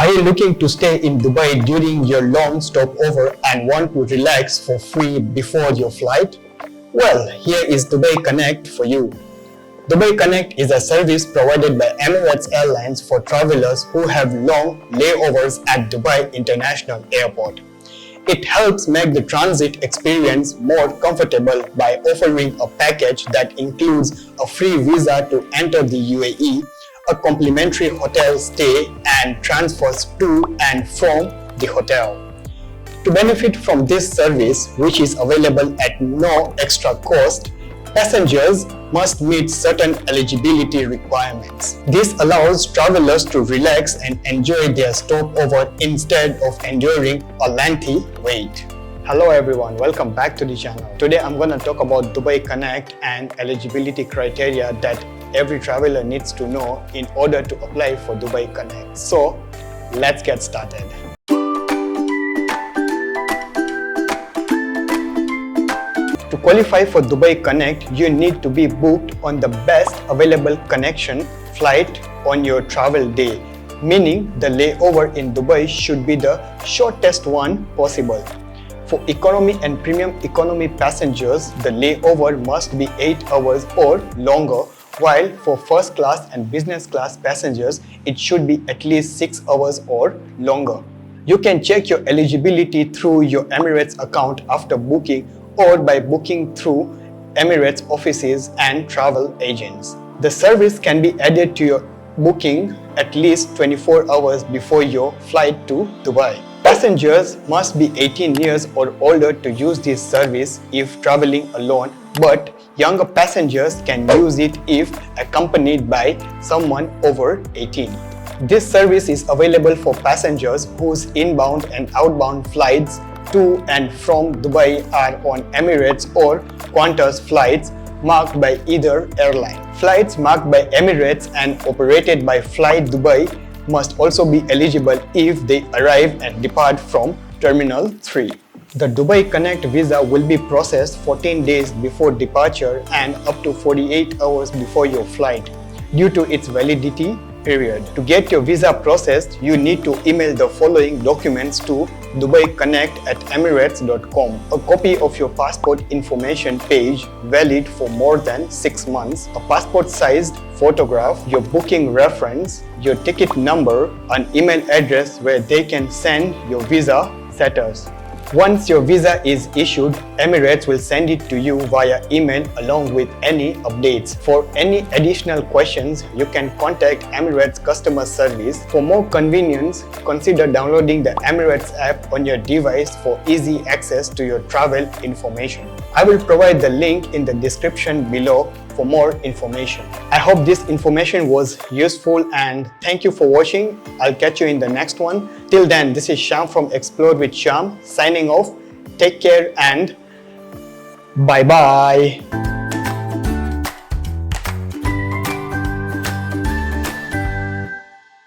Are you looking to stay in Dubai during your long stopover and want to relax for free before your flight? Well, here is Dubai Connect for you. Dubai Connect is a service provided by Emirates Airlines for travelers who have long layovers at Dubai International Airport. It helps make the transit experience more comfortable by offering a package that includes a free visa to enter the UAE, a complimentary hotel stay, and transfers to and from the hotel. To benefit from this service, which is available at no extra cost, passengers must meet certain eligibility requirements. This allows travelers to relax and enjoy their stopover instead of enduring a lengthy wait. Hello everyone, welcome back to the channel. Today I'm going to talk about Dubai Connect and eligibility criteria that every traveler needs to know in order to apply for Dubai Connect. So let's get started. To qualify for Dubai Connect, you need to be booked on the best available connection flight on your travel day, meaning the layover in Dubai should be the shortest one possible. For economy and premium economy passengers, the layover must be 8 hours or longer, while for first class and business class passengers, it should be at least 6 hours or longer. You can check your eligibility through your Emirates account after booking or by booking through Emirates offices and travel agents. The service can be added to your booking at least 24 hours before your flight to Dubai. Passengers must be 18 years or older to use this service if traveling alone, but younger passengers can use it if accompanied by someone over 18. This service is available for passengers whose inbound and outbound flights to and from Dubai are on Emirates or Qantas flights marked by either airline. Flights marked by Emirates and operated by Fly Dubai must also be eligible if they arrive and depart from Terminal 3. The Dubai Connect visa will be processed 14 days before departure and up to 48 hours before your flight due to its validity period. To get your visa processed, you need to email the following documents to dubaiconnect@emirates.com. A copy of your passport information page valid for more than 6 months, a passport-sized photograph, your booking reference, your ticket number, an email address where they can send your visa status. Once your visa is issued, Emirates will send it to you via email along with any updates. For any additional questions, you can contact Emirates customer service. For more convenience, consider downloading the Emirates app on your device for easy access to your travel information. I will provide the link in the description below for more information. I hope this information was useful and thank you for watching. I'll catch you in the next one. Till then, this is Shyam from Explore with Shyam signing off. Take care and bye bye.